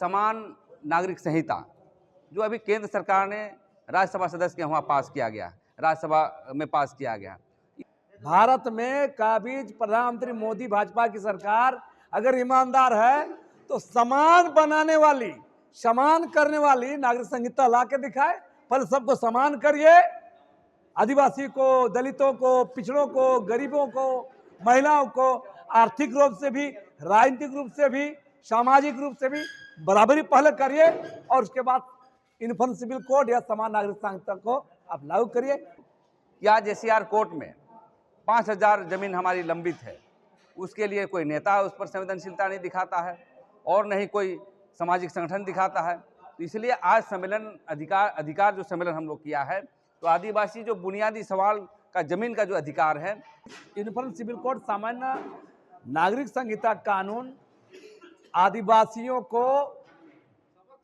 समान नागरिक संहिता जो अभी केंद्र सरकार ने राज्यसभा सदस्य के वहाँ पास किया गया, राज्यसभा में पास किया गया। भारत में काबिज प्रधानमंत्री मोदी भाजपा की सरकार अगर ईमानदार है तो समान बनाने वाली, समान करने वाली नागरिक संहिता ला के दिखाए। पर सबको समान करिए, आदिवासी को, दलितों को, पिछड़ों को, गरीबों को, महिलाओं को आर्थिक रूप से भी, राजनीतिक रूप से भी, सामाजिक रूप से भी बराबरी पहले करिए और उसके बाद इन्फ्लेक्सिबल कोड या समान नागरिक संहिता को आप लागू करिए। या JCR कोर्ट में 5000 जमीन हमारी लंबित है, उसके लिए कोई नेता उस पर संवेदनशीलता नहीं दिखाता है और नहीं कोई सामाजिक संगठन दिखाता है। तो इसलिए आज सम्मेलन अधिकार जो सम्मेलन हम लोग किया है, तो आदिवासी जो बुनियादी सवाल का जमीन का जो अधिकार है, इन्फ्लेक्सिबल कोड सामान्य नागरिक संहिता कानून आदिवासियों को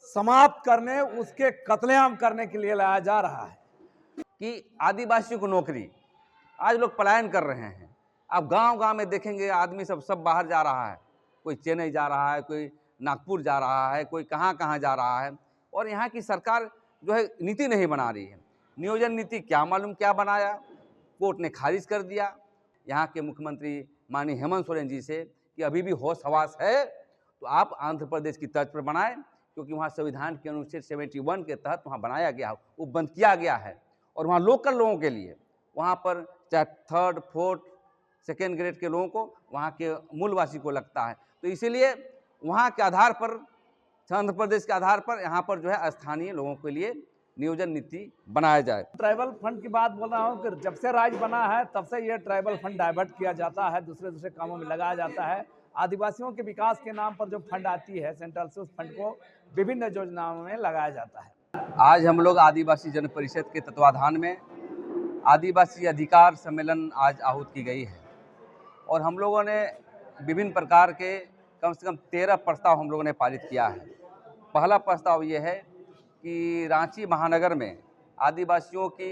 समाप्त करने, उसके कत्लेआम करने के लिए लाया जा रहा है कि आदिवासियों को नौकरी, आज लोग पलायन कर रहे हैं। आप गांव-गांव में देखेंगे आदमी सब बाहर जा रहा है, कोई चेन्नई जा रहा है, कोई नागपुर जा रहा है, कोई कहाँ जा रहा है। और यहाँ की सरकार जो है नीति नहीं बना रही है। नियोजन नीति क्या मालूम क्या बनाया, कोर्ट ने खारिज कर दिया। यहाँ के मुख्यमंत्री माननीय हेमंत सोरेन जी से कि अभी भी होश हवास है तो आप आंध्र प्रदेश की तर्ज पर बनाएं, क्योंकि वहाँ संविधान के अनुच्छेद 71 के तहत वहाँ बनाया गया, वो बंद किया गया है। और वहाँ लोकल लोगों के लिए, वहाँ पर चाहे 3rd, 4th, 2nd ग्रेड के लोगों को, वहाँ के मूलवासी को लगता है। तो इसीलिए वहाँ के आधार पर, आंध्र प्रदेश के आधार पर यहाँ पर जो है स्थानीय लोगों के लिए नियोजन नीति बनाया जाए। ट्राइबल फंड की बात बोल रहा हूँ कि जब से राज्य बना है तब से ये ट्राइबल फंड डाइवर्ट किया जाता है, दूसरे कामों में लगाया जाता है। आदिवासियों के विकास के नाम पर जो फंड आती है सेंट्रल से, उस फंड को विभिन्न योजनाओं में लगाया जाता है। आज हम लोग आदिवासी जन परिषद के तत्वाधान में आदिवासी अधिकार सम्मेलन आज आहूत की गई है और हम लोगों ने विभिन्न प्रकार के कम से कम 13 प्रस्ताव हम लोगों ने पारित किया है। पहला प्रस्ताव ये है कि रांची महानगर में आदिवासियों की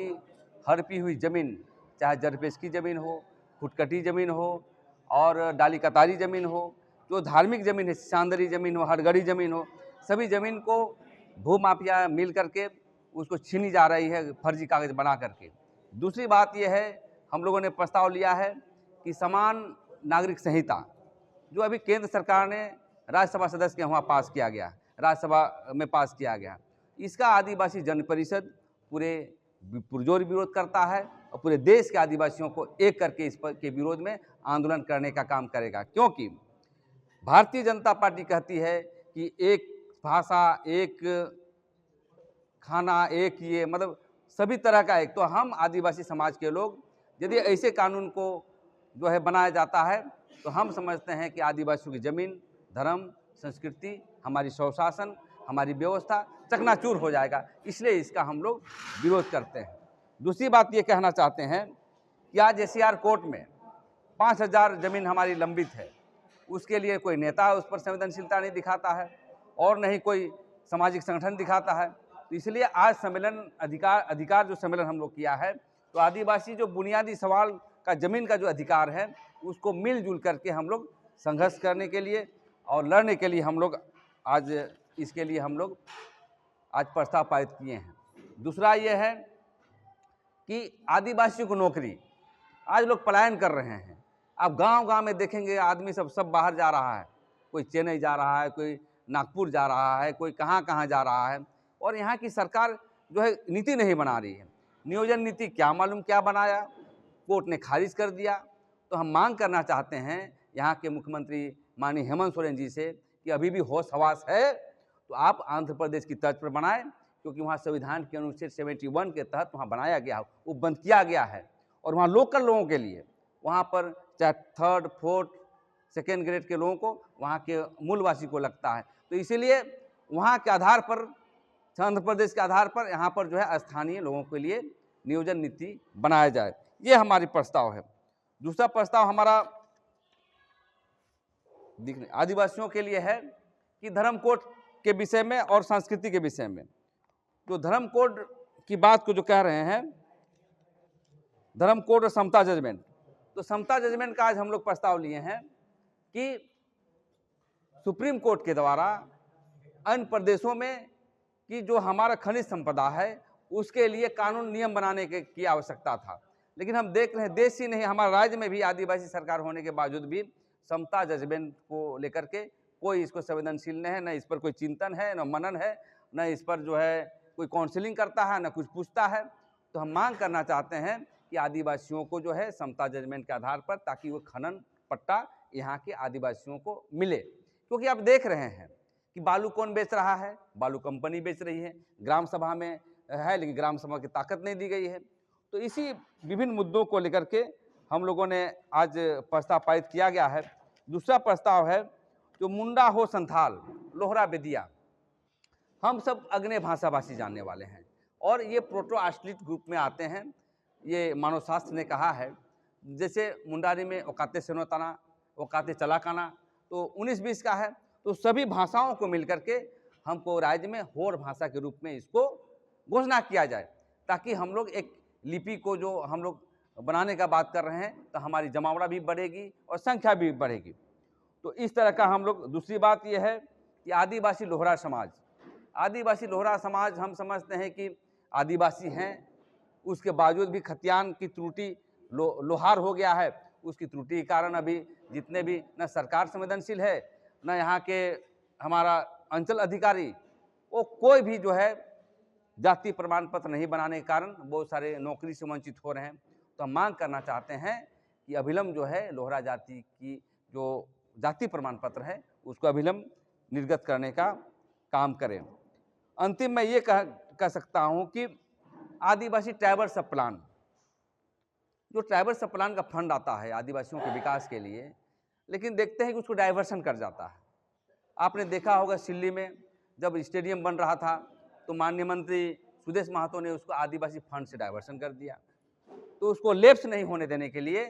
हड़पी हुई ज़मीन, चाहे जरपेश की ज़मीन हो, खुटकटी ज़मीन हो और डाली कतारी ज़मीन हो, जो धार्मिक ज़मीन है, सांदरी ज़मीन हो, हड़गड़ी ज़मीन हो, सभी ज़मीन को भूमाफिया मिल करके उसको छीनी जा रही है फर्जी कागज़ बना करके। दूसरी बात यह है, हम लोगों ने प्रस्ताव लिया है कि समान नागरिक संहिता जो अभी केंद्र सरकार ने राज्यसभा सदस्य के वहाँ पास किया गया, राज्यसभा में पास किया गया, इसका आदिवासी जन परिषद पूरे पुरजोर विरोध करता है और पूरे देश के आदिवासियों को एक करके इस पर के विरोध में आंदोलन करने का काम करेगा। क्योंकि भारतीय जनता पार्टी कहती है कि एक भाषा, एक खाना, एक ये, मतलब सभी तरह का एक। तो हम आदिवासी समाज के लोग, यदि ऐसे कानून को जो है बनाया जाता है तो हम समझते हैं कि आदिवासियों की ज़मीन, धर्म, संस्कृति, हमारी स्वशासन, हमारी व्यवस्था चकनाचूर हो जाएगा। इसलिए इसका हम लोग विरोध करते हैं। दूसरी बात ये कहना चाहते हैं कि आज JCR कोर्ट में 5000 जमीन हमारी लंबित है, उसके लिए कोई नेता उस पर संवेदनशीलता नहीं दिखाता है और नहीं कोई सामाजिक संगठन दिखाता है। तो इसलिए आज सम्मेलन अधिकार जो सम्मेलन हम लोग किया है, तो आदिवासी जो बुनियादी सवाल का जमीन का जो अधिकार है, उसको मिलजुल करके हम लोग संघर्ष करने के लिए और लड़ने के लिए हम लोग आज इसके लिए हम लोग आज प्रस्ताव पारित किए हैं। दूसरा ये है कि आदिवासियों को नौकरी, आज लोग पलायन कर रहे हैं। आप गांव-गांव में देखेंगे आदमी सब बाहर जा रहा है, कोई चेन्नई जा रहा है, कोई नागपुर जा रहा है, कोई कहाँ जा रहा है। और यहाँ की सरकार जो है नीति नहीं बना रही है। नियोजन नीति क्या मालूम क्या बनाया, कोर्ट ने खारिज कर दिया। तो हम मांग करना चाहते हैं यहाँ के मुख्यमंत्री माननीय हेमंत सोरेन जी से कि अभी भी होश हवास है तो आप आंध्र प्रदेश की तर्ज पर बनाएं, क्योंकि वहाँ संविधान के अनुच्छेद 71 के तहत वहाँ बनाया गया, वो बंद किया गया है। और वहाँ लोकल लोगों के लिए, वहाँ पर चाहे 3rd, 4th, 2nd ग्रेड के लोगों को, वहाँ के मूलवासी को लगता है। तो इसीलिए वहाँ के आधार पर, आंध्र प्रदेश के आधार पर यहाँ पर जो है स्थानीय लोगों के लिए नियोजन नीति बनाया जाए। ये हमारी प्रस्ताव है। दूसरा प्रस्ताव हमारा आदिवासियों के लिए है कि धर्म कोड के विषय में और संस्कृति के विषय में। जो धर्म कोड की बात को जो कह रहे हैं, धर्म कोड और समता जजमेंट, तो समता जजमेंट का आज हम लोग प्रस्ताव लिए हैं कि सुप्रीम कोर्ट के द्वारा अन्य प्रदेशों में कि जो हमारा खनिज संपदा है उसके लिए कानून नियम बनाने की आवश्यकता था। लेकिन हम देख रहे हैं देश ही नहीं हमारे राज्य में भी आदिवासी सरकार होने के बावजूद भी समता जजमेंट को लेकर के कोई इसको संवेदनशील नहीं है, न इस पर कोई चिंतन है, न मनन है, न इस पर जो है कोई काउंसलिंग करता है, न कुछ पूछता है। तो हम मांग करना चाहते हैं कि आदिवासियों को जो है समता जजमेंट के आधार पर, ताकि वो खनन पट्टा यहाँ के आदिवासियों को मिले। क्योंकि आप देख रहे हैं कि बालू कौन बेच रहा है, बालू कंपनी बेच रही है, ग्राम सभा में है लेकिन ग्राम सभा की ताकत नहीं दी गई है। तो इसी विभिन्न मुद्दों को लेकर के हम लोगों ने आज प्रस्ताव पारित किया गया है। दूसरा प्रस्ताव है जो मुंडा हो संथाल लोहरा बेदिया, हम सब अग्ने भाषाभाषी जानने वाले हैं और ये प्रोटो आस्ट्रिट ग्रुप में आते हैं। ये मानव शास्त्र ने कहा है, जैसे मुंडारी में औकाते सेनोताना, औकाते चलाकाना, तो 19-20 का है। तो सभी भाषाओं को मिलकर के हमको राज्य में होर भाषा के रूप में इसको घोषणा किया जाए, ताकि हम लोग एक लिपि को जो हम लोग बनाने का बात कर रहे हैं तो हमारी जमावड़ा भी बढ़ेगी और संख्या भी बढ़ेगी। तो इस तरह का हम लोग। दूसरी बात यह है कि आदिवासी लोहरा समाज, आदिवासी लोहरा समाज हम समझते हैं कि आदिवासी हैं, उसके बावजूद भी खतियान की त्रुटि लोहार हो गया है। उसकी त्रुटि के कारण अभी जितने भी न सरकार संवेदनशील है, न यहाँ के हमारा अंचल अधिकारी, वो कोई भी जो है जाति प्रमाण पत्र नहीं बनाने के कारण बहुत सारे नौकरी से वंचित हो रहे हैं। तो हम मांग करना चाहते हैं कि अभिलंब जो है लोहरा जाति की जो जाति प्रमाण पत्र है उसको अभिलंब निर्गत करने का काम करें। अंतिम में ये कह सकता हूँ कि आदिवासी ट्राइबल सब प्लान, जो ट्राइबल सब प्लान का फंड आता है आदिवासियों के विकास के लिए, लेकिन देखते हैं कि उसको डाइवर्सन कर जाता है। आपने देखा होगा सिल्ली में जब स्टेडियम बन रहा था तो माननीय मंत्री सुदेश महतो ने उसको आदिवासी फंड से डाइवर्सन कर दिया। तो उसको लेप्स नहीं होने देने के लिए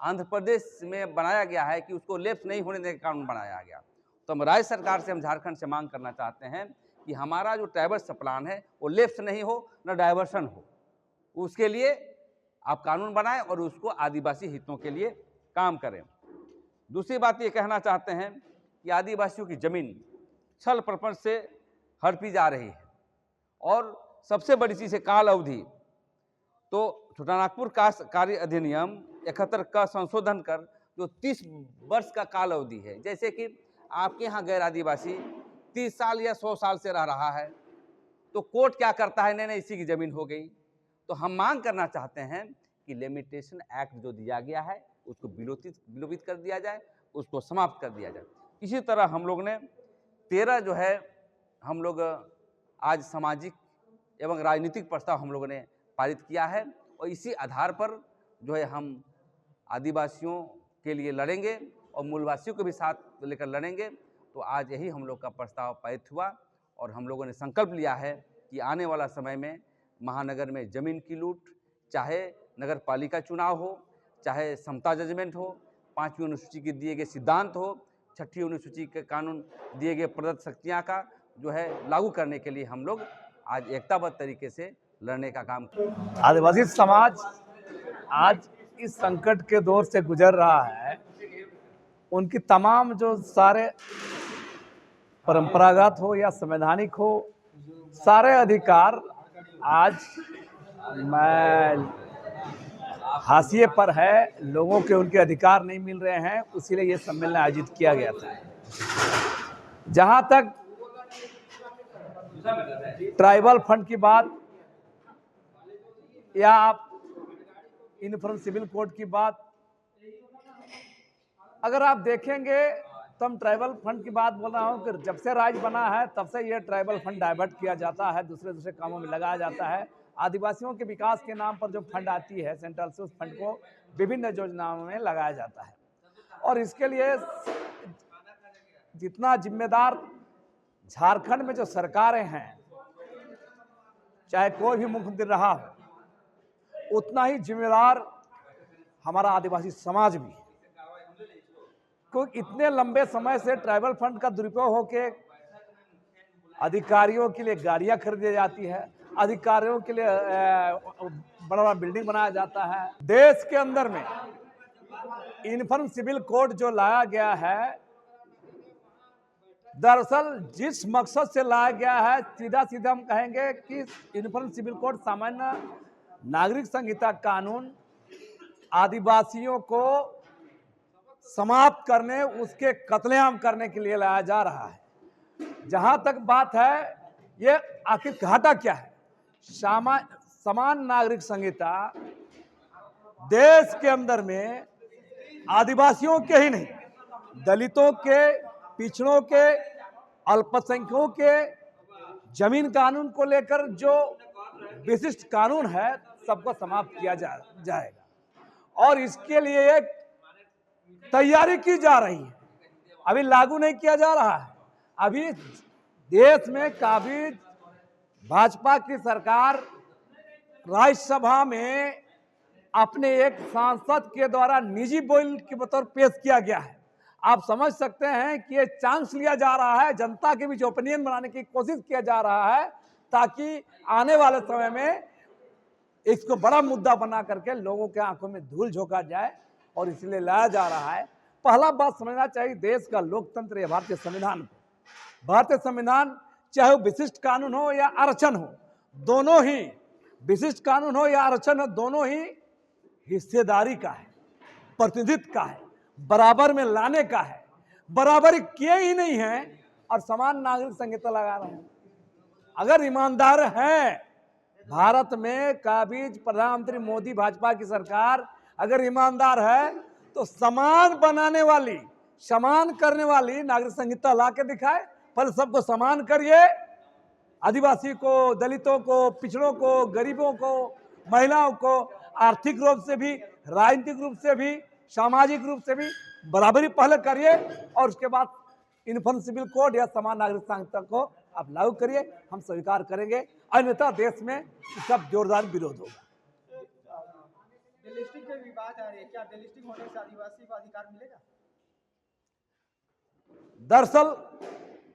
आंध्र प्रदेश में बनाया गया है कि उसको लेप्स नहीं होने देने का कानून बनाया गया। तो हम राज्य सरकार से, हम झारखंड से मांग करना चाहते हैं कि हमारा जो ट्राइबल सब प्लान है वो लेप्स नहीं हो, न डाइवर्सन हो, उसके लिए आप कानून बनाएं और उसको आदिवासी हितों के लिए काम करें। दूसरी बात ये कहना चाहते हैं कि आदिवासियों की जमीन छल प्रपंच से हड़पी जा रही है और सबसे बड़ी चीज़ है काल अवधि। तो छोटानागपुर कार्य अधिनियम 71 का संशोधन कर जो 30 वर्ष का काल अवधि है, जैसे कि आपके यहाँ गैर आदिवासी 30 साल या 100 साल से रह रहा है तो कोर्ट क्या करता है, नहीं इसी की ज़मीन हो गई। तो हम मांग करना चाहते हैं कि लिमिटेशन एक्ट जो दिया गया है उसको विलोपित कर दिया जाए, उसको समाप्त कर दिया जाए। इसी तरह हम लोग ने 13 जो है हम लोग आज सामाजिक एवं राजनीतिक प्रस्ताव हम लोगों ने पारित किया है और इसी आधार पर जो है हम आदिवासियों के लिए लड़ेंगे और मूलवासियों को भी साथ लेकर लड़ेंगे। तो आज यही हम लोग का प्रस्ताव पारित हुआ और हम लोगों ने संकल्प लिया है कि आने वाला समय में महानगर में ज़मीन की लूट, चाहे नगर पालिका चुनाव हो, चाहे समता जजमेंट हो, 5वीं अनुसूची के दिए गए सिद्धांत हो, 6ठी अनुसूची के कानून दिए गए प्रदत्त शक्तियाँ का जो है लागू करने के लिए हम लोग आज एकताबद्ध तरीके से लड़ने का काम। आदिवासी समाज आज इस संकट के दौर से गुजर रहा है। उनकी तमाम जो सारे परंपरागत हो या संवैधानिक हो, सारे अधिकार आज हाशिए पर है। लोगों के उनके अधिकार नहीं मिल रहे हैं, इसीलिए ये सम्मेलन आयोजित किया गया था। जहां तक ट्राइबल फंड की बात या आप यूनिफॉर्म सिविल कोड की बात, अगर आप देखेंगे तो हम ट्राइबल फंड की बात बोल रहा हूँ कि जब से राज्य बना है तब से ये ट्राइबल फंड डाइवर्ट किया जाता है, दूसरे कामों में लगाया जाता है। आदिवासियों के विकास के नाम पर जो फंड आती है सेंट्रल से, उस फंड को विभिन्न योजनाओं में लगाया जाता है और इसके लिए जितना जिम्मेदार झारखंड में जो सरकारें हैं, चाहे कोई भी मुख्यमंत्री रहा हो, उतना ही जिम्मेदार हमारा आदिवासी समाज भी है। क्योंकि इतने लंबे समय से ट्राइबल फंड का दुरुपयोग होकर अधिकारियों के लिए गाड़ियां खरीदी जाती है, अधिकारियों के लिए बड़ा बड़ा बिल्डिंग बनाया जाता है। देश के अंदर में यूनिफॉर्म सिविल कोड जो लाया गया है, दरअसल जिस मकसद से लाया गया है, सीधा सीधा हम कहेंगे कि यूनिफॉर्म सिविल कोड सामान्य नागरिक संहिता कानून आदिवासियों को समाप्त करने, उसके कत्लेआम करने के लिए लाया जा रहा है। जहां तक बात है, ये आखिर घाटा क्या है? समान नागरिक संहिता देश के अंदर में आदिवासियों के ही नहीं, दलितों के, पिछड़ों के, अल्पसंख्यकों के जमीन कानून को लेकर जो विशिष्ट कानून है, सबको समाप्त किया जाएगा और इसके लिए एक तैयारी की जा रही है। अभी लागू नहीं किया जा रहा है। अभी देश में काबिज भाजपा की सरकार राज्यसभा में अपने एक सांसद के द्वारा निजी बिल के बतौर पेश किया गया है। आप समझ सकते हैं कि ये चांस लिया जा रहा है, जनता के बीच ओपिनियन बनाने की कोशिश किया जा रहा है ताकि आने वाले समय में इसको बड़ा मुद्दा बना करके लोगों के आंखों में धूल झोंका जाए और इसलिए लाया जा रहा है। पहला बात समझना चाहिए, देश का लोकतंत्र या भारतीय संविधान चाहे वो विशिष्ट कानून हो या आरक्षण हो, दोनों ही विशिष्ट कानून हो या आरक्षण हो, दोनों ही हिस्सेदारी का है, प्रतिनिधित्व का है, बराबर में लाने का है। बराबरी किए ही नहीं है और समान नागरिक संहिता लगा रहे हैं। अगर ईमानदार हैं, भारत में काबिज प्रधानमंत्री मोदी भाजपा की सरकार अगर ईमानदार है तो समान बनाने वाली, समान करने वाली नागरिक संहिता ला के दिखाए। पर सबको समान करिए, आदिवासी को, दलितों को, पिछड़ों को, गरीबों को, महिलाओं को आर्थिक रूप से भी, राजनीतिक रूप से भी, सामाजिक रूप से भी बराबरी पहले करिए और उसके बाद यूनिफॉर्म सिविल कोड या समान नागरिक संहिता को आप लागू करिए। हम स्वीकार करेंगे, अन्यथा देश में इसका जोरदार विरोध होगा। डिलिस्टिंग पे विवाद आ रही है, क्या डिलिस्टिंग होने से आदिवासी को अधिकार मिलेगा? दरअसल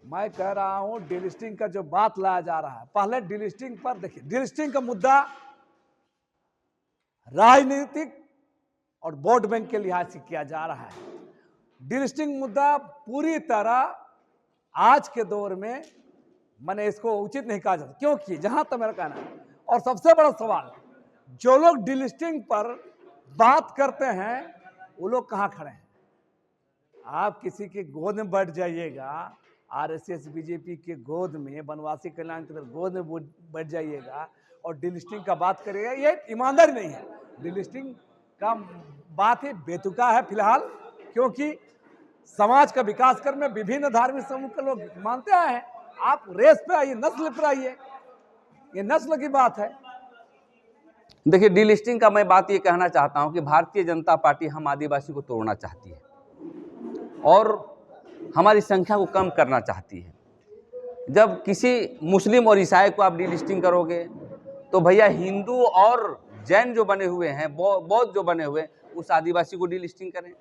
मैं कह रहा हूं, डिलिस्टिंग का जो बात लाया जा रहा है, पहले डिलिस्टिंग पर देखिए, डिलिस्टिंग का मुद्दा राजनीतिक और वोट बैंक के लिहाज से किया जा रहा है। डिलिस्टिंग मुद्दा पूरी तरह आज के दौर में मैंने इसको उचित नहीं कहा जाता, क्योंकि जहां तक मेरा कहना है, और सबसे बड़ा सवाल, जो लोग डिलिस्टिंग पर बात करते हैं वो लोग कहां खड़े हैं? आप किसी की गोद में बैठ जाइएगा, आरएसएस बीजेपी के गोद में, वनवासी कल्याण की गोद में बैठ जाइएगा और डिलिस्टिंग का बात करिएगा, ये ईमानदारी नहीं है। डिलिस्टिंग का बात ही बेतुका है फिलहाल, क्योंकि समाज का विकास करने में विभिन्न धार्मिक समूह के लोग मानते हैं। आप रेस पे आइए, नस्ल पर आइए, ये नस्ल की बात है। देखिए, डिलिस्टिंग का मैं बात ये कहना चाहता हूं कि भारतीय जनता पार्टी हम आदिवासी को तोड़ना चाहती है और हमारी संख्या को कम करना चाहती है। जब किसी मुस्लिम और ईसाई को आप डिलिस्टिंग करोगे तो भैया हिंदू और जैन जो बने हुए हैं, बौद्ध जो बने हुए हैं, उस आदिवासी को डिलिस्टिंग करें।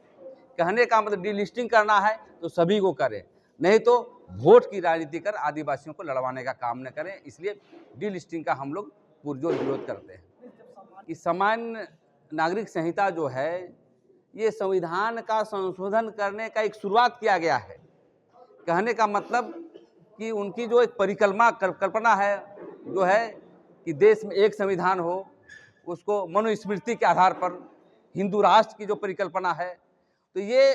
कहने का मतलब डिलिस्टिंग करना है तो सभी को करें, नहीं तो वोट की राजनीति कर आदिवासियों को लड़वाने का काम न करें। इसलिए डिलिस्टिंग का हम लोग पुरजोर विरोध करते हैं। कि सामान्य नागरिक संहिता जो है, ये संविधान का संशोधन करने का एक शुरुआत किया गया है। कहने का मतलब कि उनकी जो एक कल्पना है, जो है कि देश में एक संविधान हो, उसको मनुस्मृति के आधार पर हिंदू राष्ट्र की जो परिकल्पना है, तो ये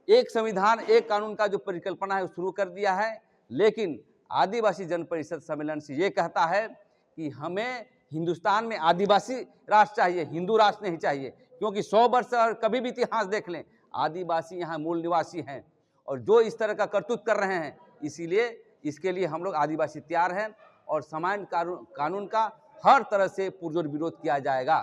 एक संविधान एक कानून का जो परिकल्पना है वो शुरू कर दिया है। लेकिन आदिवासी जन परिषद सम्मेलन से ये कहता है कि हमें हिंदुस्तान में आदिवासी राष्ट्र चाहिए, हिंदू राष्ट्र नहीं चाहिए, क्योंकि 100 वर्ष और कभी भी इतिहास देख लें, आदिवासी यहाँ मूल निवासी हैं और जो इस तरह का करतूत कर रहे हैं, इसीलिए इसके लिए हम लोग आदिवासी तैयार हैं और समान कानून का हर तरह से पुरजोर विरोध किया जाएगा।